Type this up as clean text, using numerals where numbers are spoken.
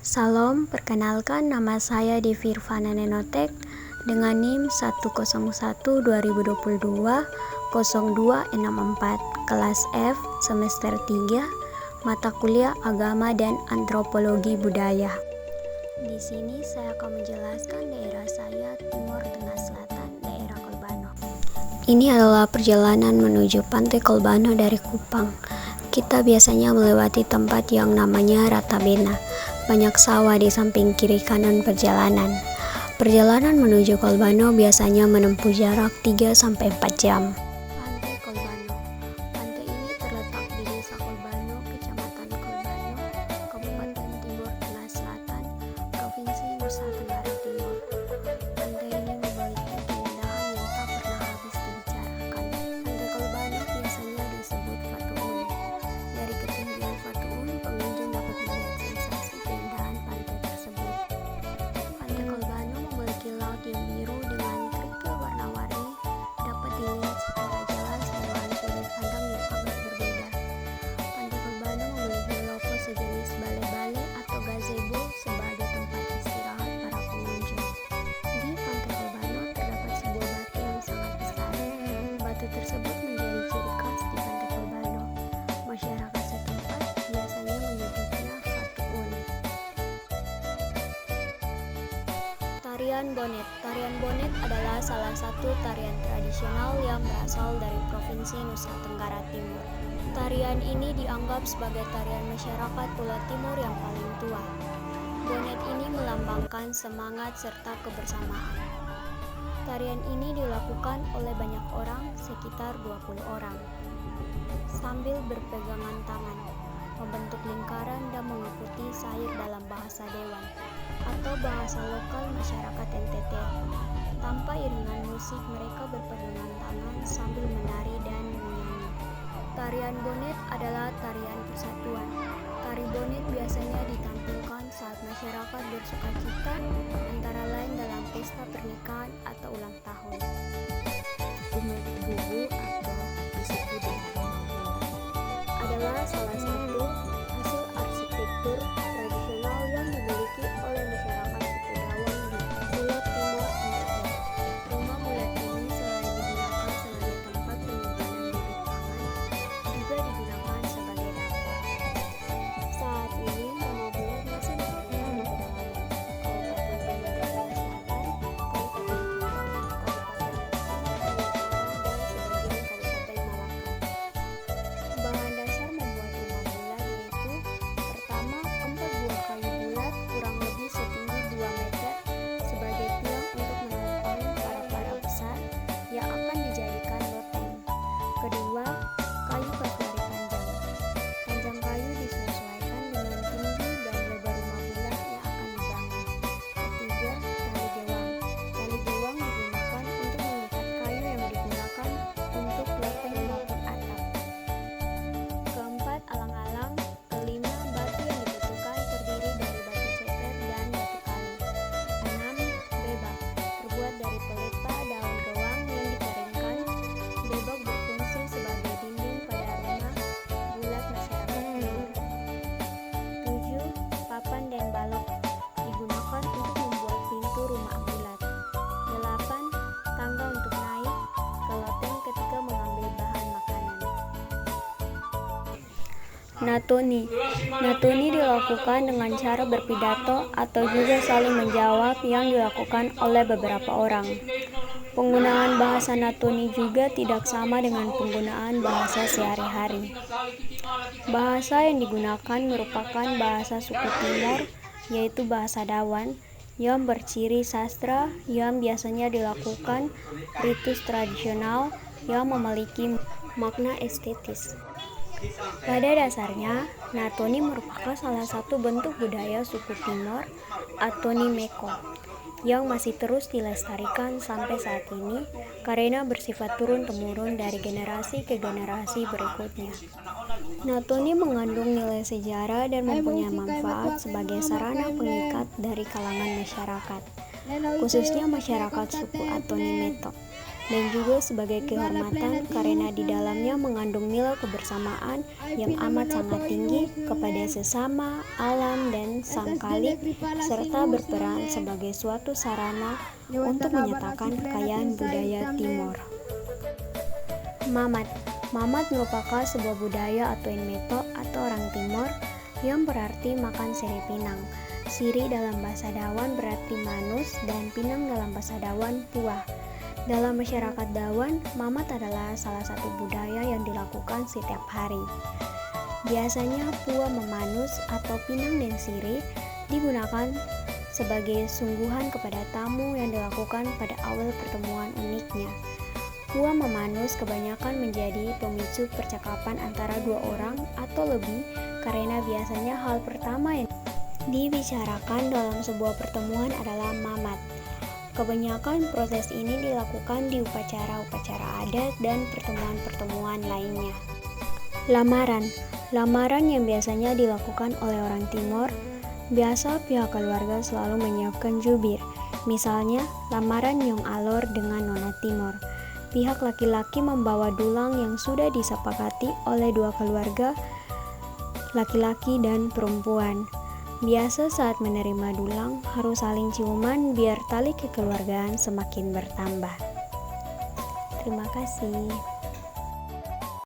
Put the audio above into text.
Salam, perkenalkan nama saya Devi Irvana Nenotek dengan NIM 101-2022 0264 kelas F semester 3 mata kuliah Agama dan Antropologi Budaya. Di sini saya akan menjelaskan daerah saya Timur Tengah Selatan, daerah Kolbano. Ini adalah perjalanan menuju Pantai Kolbano dari Kupang. Kita biasanya melewati tempat yang namanya Ratabena. Banyak sawah di samping kiri kanan perjalanan. Perjalanan menuju Kolbano biasanya menempuh jarak 3-4 jam. Pantai Kolbano. Pantai ini terletak di Desa Kolbano, Kecamatan Kolbano, Kabupaten Timur Tengah Selatan, Provinsi Nusa Tenggara Timur. Pantai ini memiliki keindahan yang tak pernah habis dibicarakan. Pantai Kolbano biasanya disebut Fatuun. Dari ketinggian Fatuun, pengunjung dapat melihat sensasi keindahan pantai tersebut. Pantai Kolbano memiliki laut yang biru dengan kerikil warna-warni, dapat dilihat secara jelas dengan sudut pandang yang agak berbeda. Pantai Kolbano memiliki logo sejenis bale-bale atau gazebo sebagai tempat istirahat para pengunjung. Di Pantai Kolbano terdapat sebuah batu yang sangat besar. Batu tersebut menjadi ciri khas di Pantai Kolbano. Masyarakat setempat biasanya menyebutnya Fatuun. Tarian Bonet. Tarian Bonet adalah salah satu tarian tradisional yang berasal dari Provinsi Nusa Tenggara Timur. Tarian ini dianggap sebagai tarian masyarakat Pulau Timur yang paling tua. Bonet ini melambangkan semangat serta kebersamaan. Tarian ini dilakukan oleh banyak orang, sekitar 20 orang, sambil berpegangan tangan, membentuk lingkaran dan mengikuti syair dalam bahasa Dewan atau bahasa lokal masyarakat NTT. Tanpa iringan musik, mereka berpegangan tangan sambil menari dan menyanyi. Tarian Bonet adalah tarian persatuan. Tari Bonet biasanya ditampilkan saat masyarakat bersukacita, antara lain dalam pesta pernikahan atau ulang tahun. Umur bubu atau disebut dengan rumah bulan adalah salah satu hasil arsitektur tradisional yang dimiliki oleh masyarakat suku Dawang di Pulau Timur NTT. Rumah bulat ini selain digunakan sebagai tempat penyimpanan bibit pangan, juga digunakan sebagai dapur. Saat ini rumah bulat masih digunakan di pedalaman Kabupaten Timur Tengah Selatan, Kabupaten Kupang, Kabupaten Sumatera Utara, dan sebagian Kabupaten Malaka. Bahan dasar membuat rumah bulat yaitu: pertama, 4 buah kayu bulat kurang lebih setinggi 2 meter sebagai tiang untuk menopang para besar yang akan dijadikan loteng. Kedua, kayu kaswari panjang. Panjang kayu disesuaikan dengan tinggi dan lebar rumah bulat yang akan dibangun. Ketiga, tali gewang. Tali gewang digunakan untuk mengikat kayu yang digunakan untuk loteng maupun atap. Keempat, alang-alang. Kelima, batu yang dibutuhkan terdiri dari batu ceper dan batu kali. 6. Bebak, terbuat dari pelepah daun gewang yang dikeringkan. Bebak berfungsi sebagai dinding pada rumah bulat masyarakat timur. 7. Papan dan balok, digunakan untuk membuat pintu rumah bulat. 8. Tangga untuk naik ke loteng ketika mengambil bahan makanan. Natuni. Natuni dilakukan dengan cara berpidato atau juga saling menjawab yang dilakukan oleh beberapa orang. Penggunaan bahasa Natuni juga tidak sama dengan penggunaan bahasa sehari-hari. Bahasa yang digunakan merupakan bahasa suku Timur, yaitu bahasa Dawan, yang berciri sastra yang biasanya dilakukan ritus tradisional yang memiliki makna estetis. Pada dasarnya, Natuni merupakan salah satu bentuk budaya suku Timur Atoni Meko yang masih terus dilestarikan sampai saat ini karena bersifat turun-temurun dari generasi ke generasi berikutnya. Natuni mengandung nilai sejarah dan mempunyai manfaat sebagai sarana pengikat dari kalangan masyarakat, khususnya masyarakat suku Atoni Meto. dan juga sebagai kehormatan karena di dalamnya mengandung nilai kebersamaan yang amat sangat tinggi kepada sesama, alam, dan sang Khalik, serta berperan sebagai suatu sarana untuk menyatakan kekayaan budaya Timor. Mamat merupakan sebuah budaya atau enmeto atau orang Timor yang berarti makan siri pinang. Siri dalam bahasa Dawan berarti manus dan pinang dalam bahasa Dawan puah. Dalam masyarakat Dawan, mamat adalah salah satu budaya yang dilakukan setiap hari. Biasanya puah memanus atau pinang dan siri digunakan sebagai sungguhan kepada tamu yang dilakukan pada awal pertemuan uniknya. Puah memanus kebanyakan menjadi pemicu percakapan antara dua orang atau lebih karena biasanya hal pertama yang dibicarakan dalam sebuah pertemuan adalah mamat. Kebanyakan proses ini dilakukan di upacara-upacara adat dan pertemuan-pertemuan lainnya. Lamaran yang biasanya dilakukan oleh orang Timor, biasa pihak keluarga selalu menyiapkan jubir. Misalnya, lamaran Nyong Alor dengan Nona Timor. Pihak laki-laki membawa dulang yang sudah disepakati oleh dua keluarga, laki-laki dan perempuan. Biasa saat menerima dulang harus saling ciuman biar tali kekeluargaan semakin bertambah. Terima kasih.